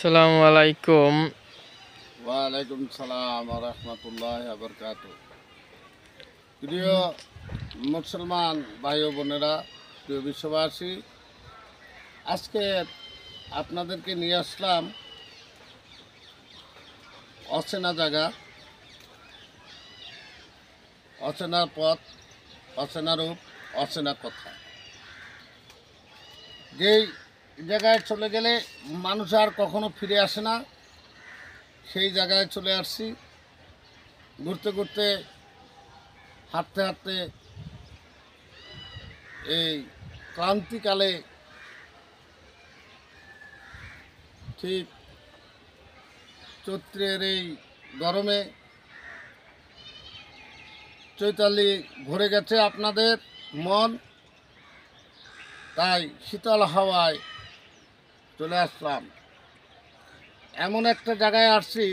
আসসালামু আলাইকুম। ওয়ালাইকুম সালাম রহমতুল্লাহ বরকাত। প্রিয় মুসলমান ভাই ও বোনেরা, প্রিয় বিশ্ববাসী, আজকে আপনাদেরকে নিয়ে আসলাম অচেনা জায়গা, অচেনা পথ, অচেনা রূপ, অচেনা কথা। যেই জায়গায় চলে গেলে মানুষ আর কখনো ফিরে আসে না, সেই জায়গায় চলে আসছি। ঘুরতে ঘুরতে, হাঁটতে হাঁটতে এই ক্রান্তিকালে ঠিক চৈত্রের এই গরমে চৈতালি ভরে গেছে আপনাদের মন, তাই শীতল হাওয়ায় চলে আসলাম। এমন একটা জায়গায় আসছি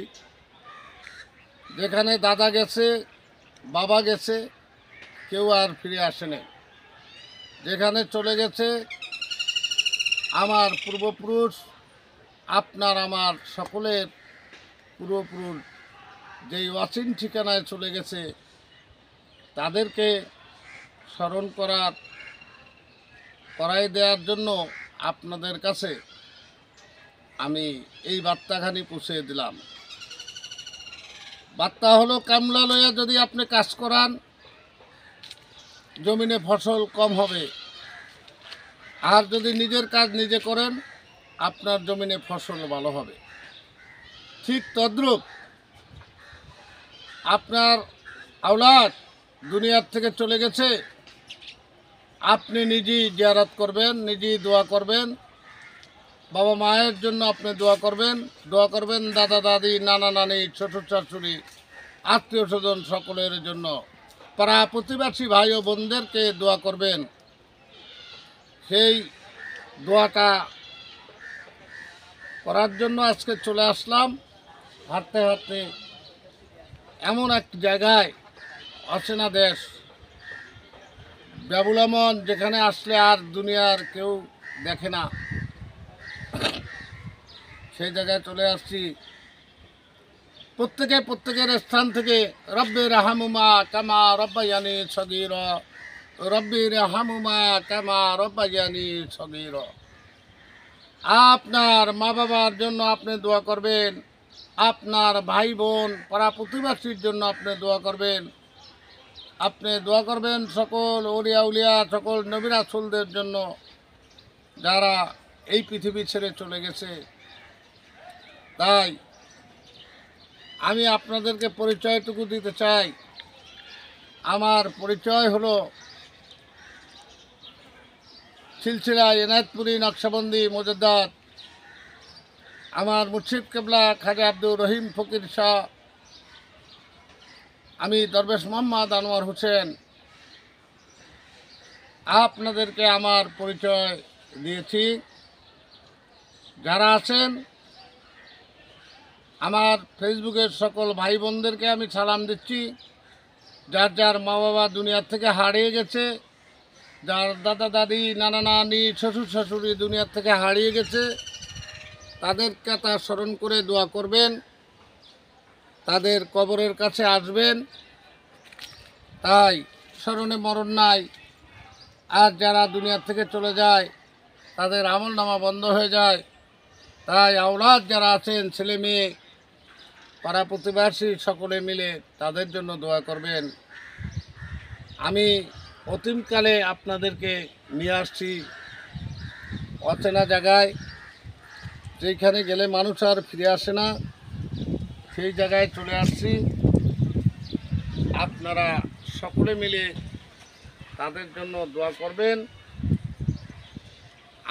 যেখানে দাদা গেছে, বাবা গেছে, কেউ আর ফিরে আসেনি। যেখানে চলে গেছে আমার পূর্বপুরুষ, আপনার আমার সকলের পূর্বপুরুষ যেই অচিন ঠিকানায় চলে গেছে, তাদেরকে স্মরণ করাই দেওয়ার জন্য আপনাদের কাছে আমি এই বার্তাখানি পৌঁছে দিলাম। বার্তা হলো, কামলা লইয়া যদি আপনি কাজ করান, জমিনে ফসল কম হবে। আর যদি নিজের কাজ নিজে করেন, আপনার জমিনে ফসল ভালো হবে। ঠিক তদ্রূপ আপনার আওলাদ দুনিয়ার থেকে চলে গেছে, আপনি নিজেই জিয়ারত করবেন, নিজেই দোয়া করবেন। বাবা মায়ের জন্য আপনি দোয়া করবেন দাদা দাদি, নানা নানি, শ্বশুর শাশুড়ি, আত্মীয় স্বজন সকলের জন্য, পাড়া প্রতিবেশী ভাই ও বোনদেরকে দোয়া করবেন। সেই দোয়াটা করার জন্য আজকে চলে আসলাম। হাঁটতে হাঁটতে এমন এক জায়গায়, অচেনা দেশ, ব্যাবুলামন, যেখানে আসলে আর দুনিয়ার কেউ দেখে না, সেই জায়গায় চলে আসছি। প্রত্যেকের স্থান থেকে রব্বি রাহামুমা কামা রব্বায়ানি সগীর, রব্বি রাহামুমা কামা রব্বায়ানি সগীর। আপনার মা বাবার জন্য আপনি দোয়া করবেন, আপনার ভাই বোন পাড়া প্রতিবেশীর জন্য আপনি দোয়া করবেন, সকল ওলিয়া উলিয়া, সকল নবী রাসূলদের জন্য, যারা এই পৃথিবী ছেড়ে চলে গেছে। তাই আমি আপনাদেরকে পরিচয়টুকু দিতে চাই। আমার পরিচয় হলো সিলসিলা এনায়েতপুরি নকশবন্দি মোজাদ্দাদ, আমার মুর্শিদ কেবলা খাজা আব্দুর রহিম ফকির শাহ। আমি দরবেশ মোহাম্মদ আনোয়ার হোসেন আপনাদেরকে আমার পরিচয় দিয়েছি। যারা আছেন আমার ফেসবুকের সকল ভাই বোনদেরকে আমি সালাম দিচ্ছি। যার যার মা বাবা দুনিয়ার থেকে হারিয়ে গেছে, যার দাদা দাদি, নানা নানি, শ্বশুর শাশুড়ি দুনিয়ার থেকে হারিয়ে গেছে, তাদের কথা স্মরণ করে দোয়া করবেন, তাদের কবরের কাছে আসবেন। তাই স্মরণে মরণ নাই। আর যারা দুনিয়ার থেকে চলে যায়, তাদের আমল নামা বন্ধ হয়ে যায়। তাই আওলাদ যারা আছেন, ছেলে মেয়ে, পাড়া প্রতিবেশী, সকলে মিলে তাদের জন্য দোয়া করবেন। আমি অতীমকালে আপনাদেরকে নিয়ে আসছি অচেনা জায়গায়, যেখানে গেলে মানুষ আর ফিরে আসে না, সেই জায়গায় চলে আসছি। আপনারা সকলে মিলে তাদের জন্য দোয়া করবেন।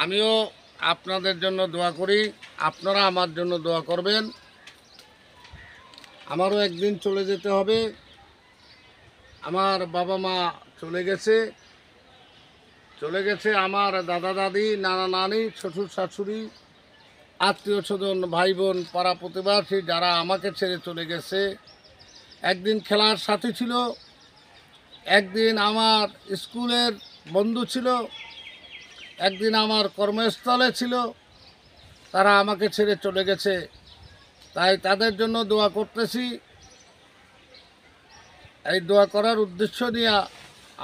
আমিও আপনাদের জন্য দোয়া করি, আপনারা আমার জন্য দোয়া করবেন। আমারও একদিন চলে যেতে হবে। আমার বাবা মা চলে গেছে আমার দাদা দাদি, নানা নানি, শ্বশুর শাশুড়ি, আত্মীয় স্বজন, ভাই বোন, পাড়া প্রতিবেশী, যারা আমাকে ছেড়ে চলে গেছে। একদিন খেলার সাথী ছিল, একদিন আমার স্কুলের বন্ধু ছিল, একদিন আমার কর্মস্থলে ছিল। তারা আমাকে ছেড়ে চলে গেছে, তাই তাদের জন্য দোয়া করতেছি। এই দোয়া করার উদ্দেশ্য নিয়ে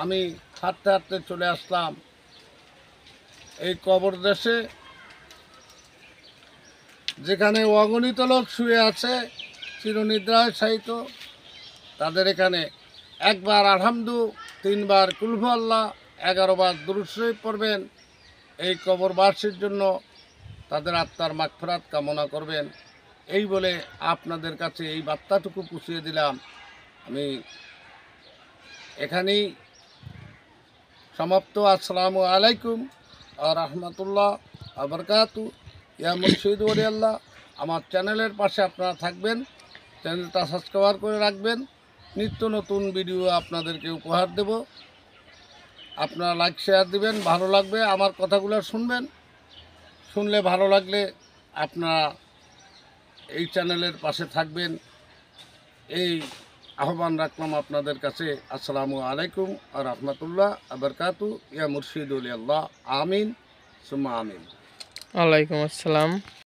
আমি হাঁটতে হাঁটতে চলে আসলাম এই কবর দেশে, যেখানে অগণিত লোক শুয়ে আছে চিরনিদ্রায় শায়িত। তাদের এখানে একবার আলহামদু, 3 বার কুলহু আল্লাহ, 11 বার দুরূদ শরীফ পড়বেন। এই কবরবাসীর জন্য তাদের আত্মার মাগফিরাত কামনা করবেন। এই বলে আপনাদের কাছে এই বার্তাটুকু পুষিয়ে দিলাম। আমি এখানেই সমাপ্ত। আসসালামু আলাইকুম ওয়া রাহমাতুল্লাহ ওয়া বারাকাতু। ইয়া মুর্শিদ ওলি আল্লাহ, আমার চ্যানেলের পাশে আপনারা থাকবেন, চ্যানেলটা সাবস্ক্রাইব করে রাখবেন। নিত্য নতুন ভিডিও আপনাদেরকে উপহার দেব। আপনারা লাইক শেয়ার দিবেন, ভালো লাগবে আমার কথাগুলো শুনবেন। শুনলে ভালো লাগলে আপনারা এই চ্যানেলের পাশে থাকবেন, এই আহ্বান রাখলাম আপনাদের কাছে। আসসালামু আলাইকুম ওয়া রাহমাতুল্লাহ ওয়া বারাকাতু। ইয়া মুর্শিদ ওলি আল্লাহ, আমিন সুম্মা আমিন। ওয়ালাইকুম আসসালাম।